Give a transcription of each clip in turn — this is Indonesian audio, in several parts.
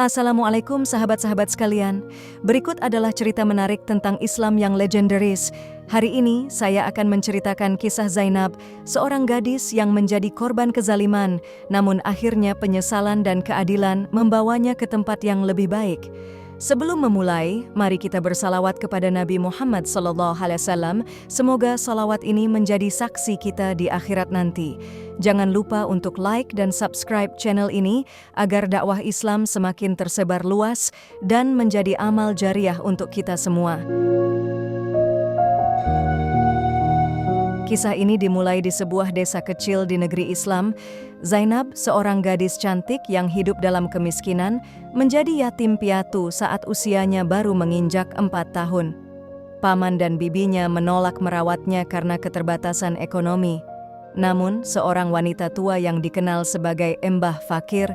Assalamualaikum sahabat-sahabat sekalian. Berikut adalah cerita menarik tentang Islam yang legendaris. Hari ini saya akan menceritakan kisah Zainab, seorang gadis yang menjadi korban kezaliman, namun akhirnya penyesalan dan keadilan membawanya ke tempat yang lebih baik. Sebelum memulai, mari kita bersalawat kepada Nabi Muhammad SAW. Semoga salawat ini menjadi saksi kita di akhirat nanti. Jangan lupa untuk like dan subscribe channel ini agar dakwah Islam semakin tersebar luas dan menjadi amal jariah untuk kita semua. Kisah ini dimulai di sebuah desa kecil di negeri Islam. Zainab, seorang gadis cantik yang hidup dalam kemiskinan, menjadi yatim piatu saat usianya baru menginjak 4 tahun. Paman dan bibinya menolak merawatnya karena keterbatasan ekonomi. Namun, seorang wanita tua yang dikenal sebagai Embah Fakir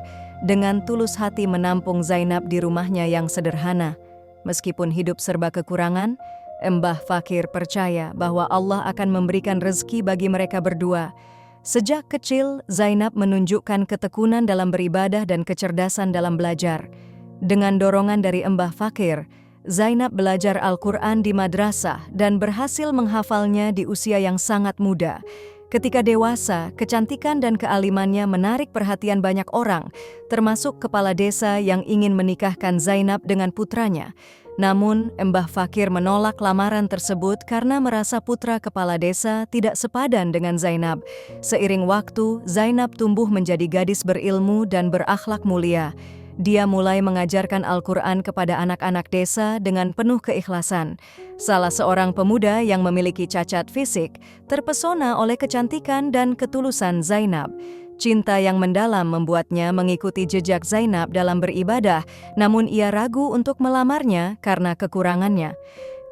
dengan tulus hati menampung Zainab di rumahnya yang sederhana. Meskipun hidup serba kekurangan, Embah Fakir percaya bahwa Allah akan memberikan rezeki bagi mereka berdua. Sejak kecil, Zainab menunjukkan ketekunan dalam beribadah dan kecerdasan dalam belajar. Dengan dorongan dari Embah Fakir, Zainab belajar Al-Quran di madrasah dan berhasil menghafalnya di usia yang sangat muda. Ketika dewasa, kecantikan dan kealimannya menarik perhatian banyak orang, termasuk kepala desa yang ingin menikahkan Zainab dengan putranya. Namun, Embah Fakir menolak lamaran tersebut karena merasa putra kepala desa tidak sepadan dengan Zainab. Seiring waktu, Zainab tumbuh menjadi gadis berilmu dan berakhlak mulia. Dia mulai mengajarkan Al-Quran kepada anak-anak desa dengan penuh keikhlasan. Salah seorang pemuda yang memiliki cacat fisik terpesona oleh kecantikan dan ketulusan Zainab. Cinta yang mendalam membuatnya mengikuti jejak Zainab dalam beribadah, namun ia ragu untuk melamarnya karena kekurangannya.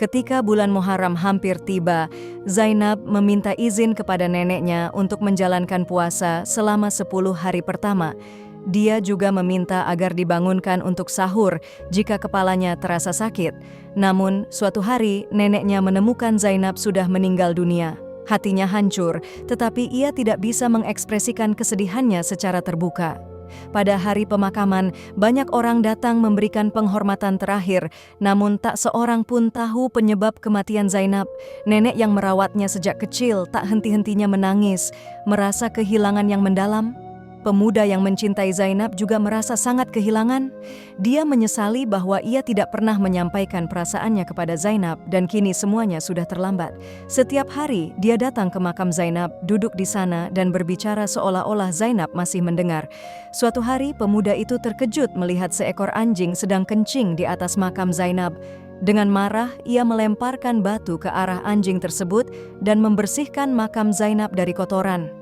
Ketika bulan Muharram hampir tiba, Zainab meminta izin kepada neneknya untuk menjalankan puasa selama 10 hari pertama. Dia juga meminta agar dibangunkan untuk sahur jika kepalanya terasa sakit. Namun, suatu hari neneknya menemukan Zainab sudah meninggal dunia. Hatinya hancur, tetapi ia tidak bisa mengekspresikan kesedihannya secara terbuka. Pada hari pemakaman, banyak orang datang memberikan penghormatan terakhir, namun tak seorang pun tahu penyebab kematian Zainab. Nenek yang merawatnya sejak kecil tak henti-hentinya menangis, merasa kehilangan yang mendalam. Pemuda yang mencintai Zainab juga merasa sangat kehilangan. Dia menyesali bahwa ia tidak pernah menyampaikan perasaannya kepada Zainab dan kini semuanya sudah terlambat. Setiap hari dia datang ke makam Zainab, duduk di sana dan berbicara seolah-olah Zainab masih mendengar. Suatu hari pemuda itu terkejut melihat seekor anjing sedang kencing di atas makam Zainab. Dengan marah, ia melemparkan batu ke arah anjing tersebut dan membersihkan makam Zainab dari kotoran.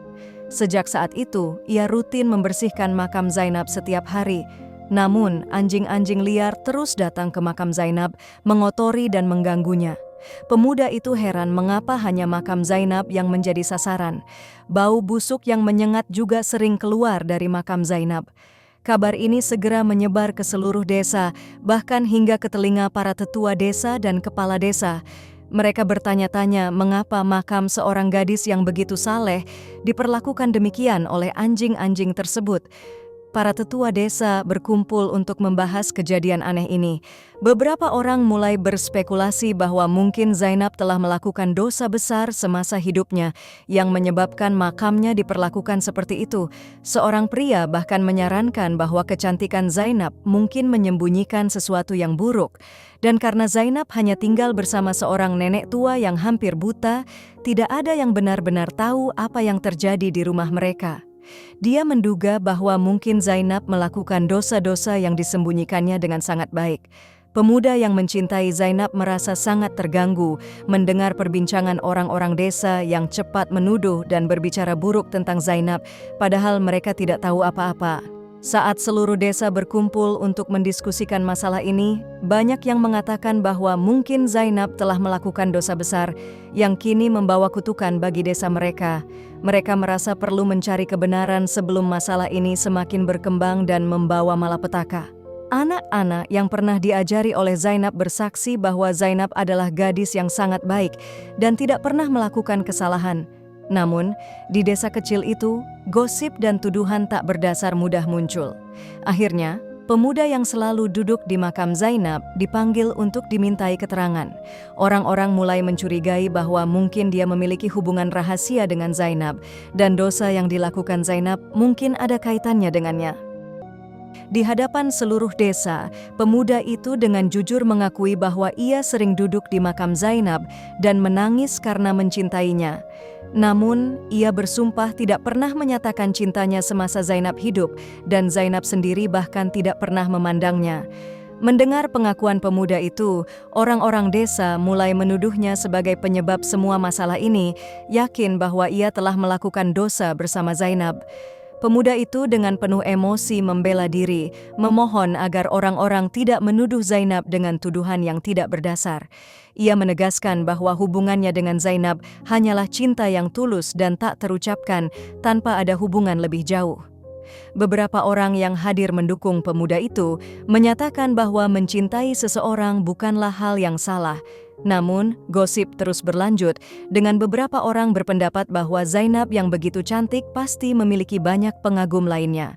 Sejak saat itu, ia rutin membersihkan makam Zainab setiap hari. Namun, anjing-anjing liar terus datang ke makam Zainab, mengotori dan mengganggunya. Pemuda itu heran mengapa hanya makam Zainab yang menjadi sasaran. Bau busuk yang menyengat juga sering keluar dari makam Zainab. Kabar ini segera menyebar ke seluruh desa, bahkan hingga ke telinga para tetua desa dan kepala desa. Mereka bertanya-tanya mengapa makam seorang gadis yang begitu saleh diperlakukan demikian oleh anjing-anjing tersebut. Para tetua desa berkumpul untuk membahas kejadian aneh ini. Beberapa orang mulai berspekulasi bahwa mungkin Zainab telah melakukan dosa besar semasa hidupnya yang menyebabkan makamnya diperlakukan seperti itu. Seorang pria bahkan menyarankan bahwa kecantikan Zainab mungkin menyembunyikan sesuatu yang buruk. Dan karena Zainab hanya tinggal bersama seorang nenek tua yang hampir buta, tidak ada yang benar-benar tahu apa yang terjadi di rumah mereka. Dia menduga bahwa mungkin Zainab melakukan dosa-dosa yang disembunyikannya dengan sangat baik. Pemuda yang mencintai Zainab merasa sangat terganggu mendengar perbincangan orang-orang desa yang cepat menuduh dan berbicara buruk tentang Zainab, padahal mereka tidak tahu apa-apa. Saat seluruh desa berkumpul untuk mendiskusikan masalah ini, banyak yang mengatakan bahwa mungkin Zainab telah melakukan dosa besar yang kini membawa kutukan bagi desa mereka. Mereka merasa perlu mencari kebenaran sebelum masalah ini semakin berkembang dan membawa malapetaka. Anak-anak yang pernah diajari oleh Zainab bersaksi bahwa Zainab adalah gadis yang sangat baik dan tidak pernah melakukan kesalahan. Namun, di desa kecil itu, gosip dan tuduhan tak berdasar mudah muncul. Akhirnya, Pemuda yang selalu duduk di makam Zainab dipanggil untuk dimintai keterangan. Orang-orang mulai mencurigai bahwa mungkin dia memiliki hubungan rahasia dengan Zainab, dan dosa yang dilakukan Zainab mungkin ada kaitannya dengannya. Di hadapan seluruh desa, pemuda itu dengan jujur mengakui bahwa ia sering duduk di makam Zainab dan menangis karena mencintainya. Namun, ia bersumpah tidak pernah menyatakan cintanya semasa Zainab hidup, dan Zainab sendiri bahkan tidak pernah memandangnya. Mendengar pengakuan pemuda itu, orang-orang desa mulai menuduhnya sebagai penyebab semua masalah ini, yakin bahwa ia telah melakukan dosa bersama Zainab. Pemuda itu dengan penuh emosi membela diri, memohon agar orang-orang tidak menuduh Zainab dengan tuduhan yang tidak berdasar. Ia menegaskan bahwa hubungannya dengan Zainab hanyalah cinta yang tulus dan tak terucapkan tanpa ada hubungan lebih jauh. Beberapa orang yang hadir mendukung pemuda itu menyatakan bahwa mencintai seseorang bukanlah hal yang salah. Namun, gosip terus berlanjut dengan beberapa orang berpendapat bahwa Zainab yang begitu cantik pasti memiliki banyak pengagum lainnya.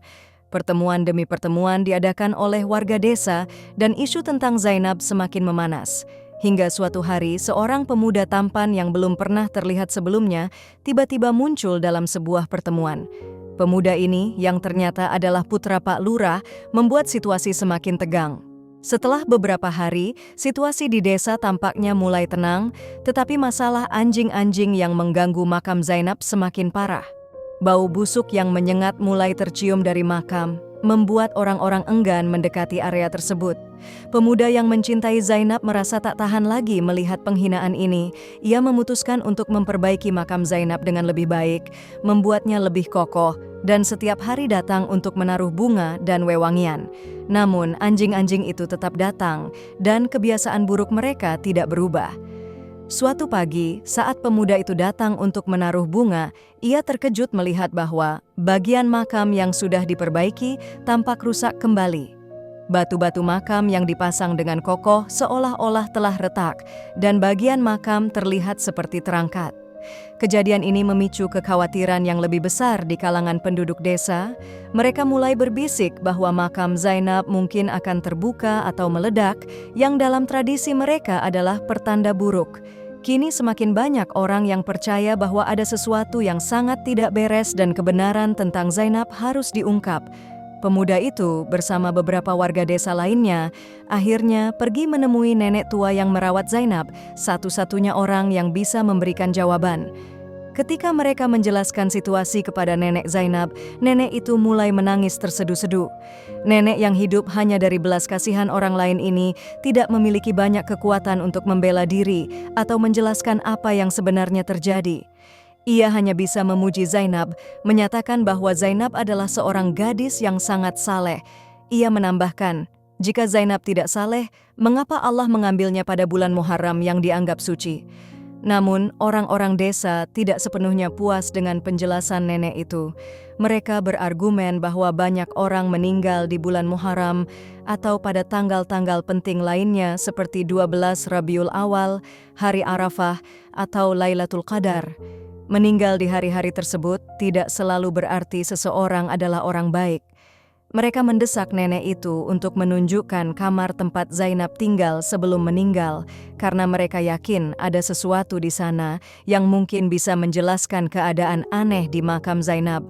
Pertemuan demi pertemuan diadakan oleh warga desa dan isu tentang Zainab semakin memanas. Hingga suatu hari, seorang pemuda tampan yang belum pernah terlihat sebelumnya tiba-tiba muncul dalam sebuah pertemuan. Pemuda ini, yang ternyata adalah putra Pak Lurah, membuat situasi semakin tegang. Setelah beberapa hari, situasi di desa tampaknya mulai tenang, tetapi masalah anjing-anjing yang mengganggu makam Zainab semakin parah. Bau busuk yang menyengat mulai tercium dari makam, membuat orang-orang enggan mendekati area tersebut. Pemuda yang mencintai Zainab merasa tak tahan lagi melihat penghinaan ini. Ia memutuskan untuk memperbaiki makam Zainab dengan lebih baik, membuatnya lebih kokoh, dan setiap hari datang untuk menaruh bunga dan wewangian. Namun, anjing-anjing itu tetap datang, dan kebiasaan buruk mereka tidak berubah. Suatu pagi, saat pemuda itu datang untuk menaruh bunga, ia terkejut melihat bahwa bagian makam yang sudah diperbaiki tampak rusak kembali. Batu-batu makam yang dipasang dengan kokoh seolah-olah telah retak, dan bagian makam terlihat seperti terangkat. Kejadian ini memicu kekhawatiran yang lebih besar di kalangan penduduk desa. Mereka mulai berbisik bahwa makam Zainab mungkin akan terbuka atau meledak, yang dalam tradisi mereka adalah pertanda buruk. Kini semakin banyak orang yang percaya bahwa ada sesuatu yang sangat tidak beres dan kebenaran tentang Zainab harus diungkap. Pemuda itu bersama beberapa warga desa lainnya akhirnya pergi menemui nenek tua yang merawat Zainab, satu-satunya orang yang bisa memberikan jawaban. Ketika mereka menjelaskan situasi kepada nenek Zainab, nenek itu mulai menangis terseduh-seduh. Nenek yang hidup hanya dari belas kasihan orang lain ini tidak memiliki banyak kekuatan untuk membela diri atau menjelaskan apa yang sebenarnya terjadi. Ia hanya bisa memuji Zainab, menyatakan bahwa Zainab adalah seorang gadis yang sangat saleh. Ia menambahkan, jika Zainab tidak saleh, mengapa Allah mengambilnya pada bulan Muharram yang dianggap suci? Namun, orang-orang desa tidak sepenuhnya puas dengan penjelasan nenek itu. Mereka berargumen bahwa banyak orang meninggal di bulan Muharram atau pada tanggal-tanggal penting lainnya seperti 12 Rabiul Awal, Hari Arafah, atau Lailatul Qadar. Meninggal di hari-hari tersebut tidak selalu berarti seseorang adalah orang baik. Mereka mendesak nenek itu untuk menunjukkan kamar tempat Zainab tinggal sebelum meninggal, karena mereka yakin ada sesuatu di sana yang mungkin bisa menjelaskan keadaan aneh di makam Zainab.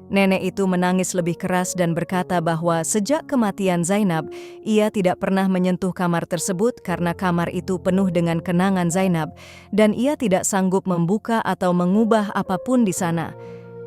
Nenek itu menangis lebih keras dan berkata bahwa sejak kematian Zainab, ia tidak pernah menyentuh kamar tersebut karena kamar itu penuh dengan kenangan Zainab, dan ia tidak sanggup membuka atau mengubah apapun di sana.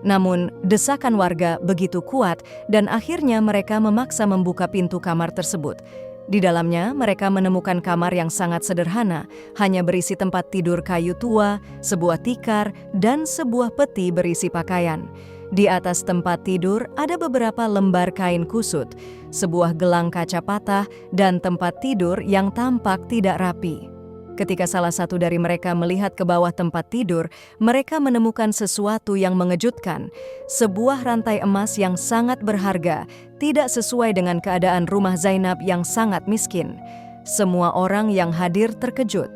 Namun, desakan warga begitu kuat dan akhirnya mereka memaksa membuka pintu kamar tersebut. Di dalamnya, mereka menemukan kamar yang sangat sederhana, hanya berisi tempat tidur kayu tua, sebuah tikar, dan sebuah peti berisi pakaian. Di atas tempat tidur ada beberapa lembar kain kusut, sebuah gelang kaca patah, dan tempat tidur yang tampak tidak rapi. Ketika salah satu dari mereka melihat ke bawah tempat tidur, mereka menemukan sesuatu yang mengejutkan. Sebuah rantai emas yang sangat berharga, tidak sesuai dengan keadaan rumah Zainab yang sangat miskin. Semua orang yang hadir terkejut.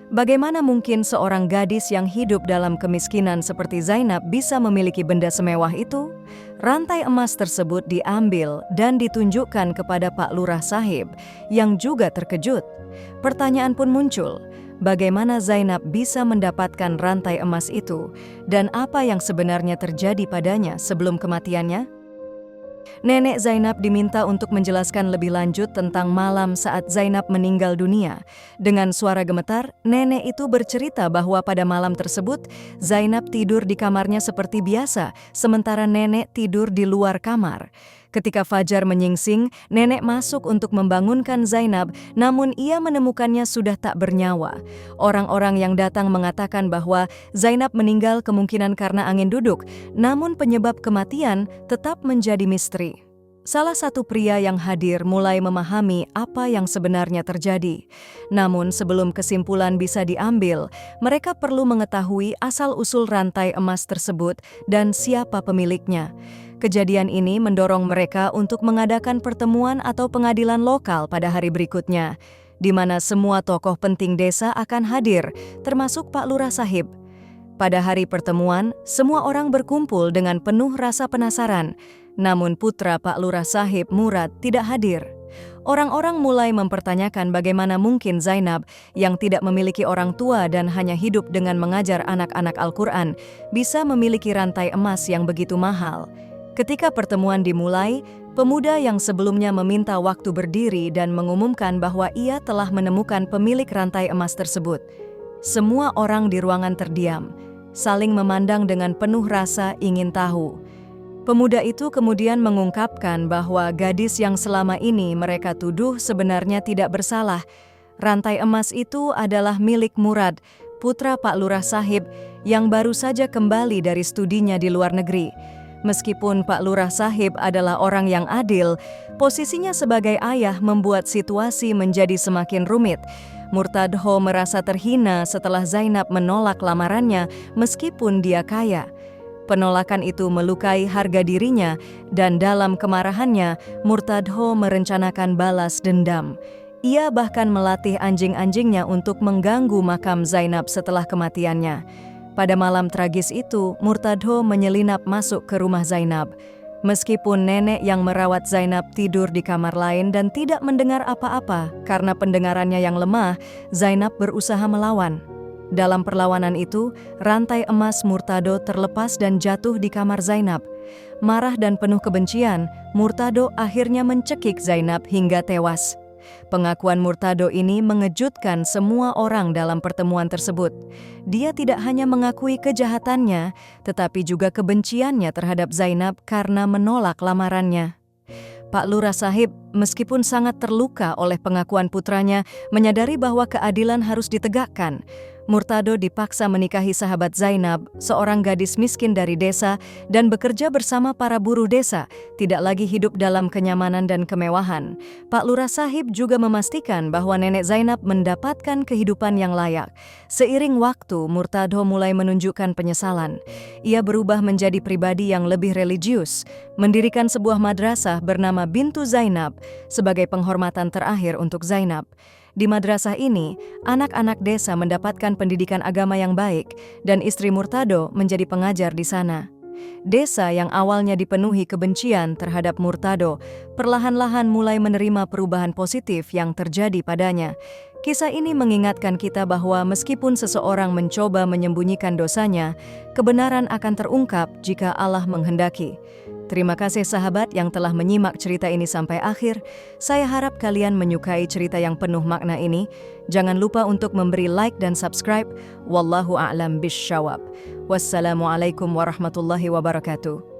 Bagaimana mungkin seorang gadis yang hidup dalam kemiskinan seperti Zainab bisa memiliki benda semewah itu? Rantai emas tersebut diambil dan ditunjukkan kepada Pak Lurah Sahib yang juga terkejut. Pertanyaan pun muncul, bagaimana Zainab bisa mendapatkan rantai emas itu dan apa yang sebenarnya terjadi padanya sebelum kematiannya? Nenek Zainab diminta untuk menjelaskan lebih lanjut tentang malam saat Zainab meninggal dunia. Dengan suara gemetar, nenek itu bercerita bahwa pada malam tersebut, Zainab tidur di kamarnya seperti biasa, sementara nenek tidur di luar kamar. Ketika fajar menyingsing, nenek masuk untuk membangunkan Zainab, namun ia menemukannya sudah tak bernyawa. Orang-orang yang datang mengatakan bahwa Zainab meninggal kemungkinan karena angin duduk, namun penyebab kematian tetap menjadi misteri. Salah satu pria yang hadir mulai memahami apa yang sebenarnya terjadi. Namun sebelum kesimpulan bisa diambil, mereka perlu mengetahui asal-usul rantai emas tersebut dan siapa pemiliknya. Kejadian ini mendorong mereka untuk mengadakan pertemuan atau pengadilan lokal pada hari berikutnya, di mana semua tokoh penting desa akan hadir, termasuk Pak Lurah Sahib. Pada hari pertemuan, semua orang berkumpul dengan penuh rasa penasaran, namun putra Pak Lurah Sahib, Murad, tidak hadir. Orang-orang mulai mempertanyakan bagaimana mungkin Zainab, yang tidak memiliki orang tua dan hanya hidup dengan mengajar anak-anak Al-Quran, bisa memiliki rantai emas yang begitu mahal. Ketika pertemuan dimulai, pemuda yang sebelumnya meminta waktu berdiri dan mengumumkan bahwa ia telah menemukan pemilik rantai emas tersebut. Semua orang di ruangan terdiam, saling memandang dengan penuh rasa ingin tahu. Pemuda itu kemudian mengungkapkan bahwa gadis yang selama ini mereka tuduh sebenarnya tidak bersalah. Rantai emas itu adalah milik Murad, putra Pak Lurah Sahib yang baru saja kembali dari studinya di luar negeri. Meskipun Pak Lurah Sahib adalah orang yang adil, posisinya sebagai ayah membuat situasi menjadi semakin rumit. Murtadho merasa terhina setelah Zainab menolak lamarannya meskipun dia kaya. Penolakan itu melukai harga dirinya dan dalam kemarahannya, Murtadho merencanakan balas dendam. Ia bahkan melatih anjing-anjingnya untuk mengganggu makam Zainab setelah kematiannya. Pada malam tragis itu, Murtadho menyelinap masuk ke rumah Zainab. Meskipun nenek yang merawat Zainab tidur di kamar lain dan tidak mendengar apa-apa karena pendengarannya yang lemah, Zainab berusaha melawan. Dalam perlawanan itu, rantai emas Murtadho terlepas dan jatuh di kamar Zainab. Marah dan penuh kebencian, Murtadho akhirnya mencekik Zainab hingga tewas. Pengakuan Murtadho ini mengejutkan semua orang dalam pertemuan tersebut. Dia tidak hanya mengakui kejahatannya, tetapi juga kebenciannya terhadap Zainab karena menolak lamarannya. Pak Lurah Sahib, meskipun sangat terluka oleh pengakuan putranya, menyadari bahwa keadilan harus ditegakkan. Murtadho dipaksa menikahi sahabat Zainab, seorang gadis miskin dari desa, dan bekerja bersama para buruh desa, tidak lagi hidup dalam kenyamanan dan kemewahan. Pak Lurah Sahib juga memastikan bahwa nenek Zainab mendapatkan kehidupan yang layak. Seiring waktu, Murtadho mulai menunjukkan penyesalan. Ia berubah menjadi pribadi yang lebih religius, mendirikan sebuah madrasah bernama Bintu Zainab sebagai penghormatan terakhir untuk Zainab. Di madrasah ini, anak-anak desa mendapatkan pendidikan agama yang baik dan istri Murtadho menjadi pengajar di sana. Desa yang awalnya dipenuhi kebencian terhadap Murtadho, perlahan-lahan mulai menerima perubahan positif yang terjadi padanya. Kisah ini mengingatkan kita bahwa meskipun seseorang mencoba menyembunyikan dosanya, kebenaran akan terungkap jika Allah menghendaki. Terima kasih sahabat yang telah menyimak cerita ini sampai akhir. Saya harap kalian menyukai cerita yang penuh makna ini. Jangan lupa untuk memberi like dan subscribe. Wallahu a'lam bisyawab. Wassalamualaikum warahmatullahi wabarakatuh.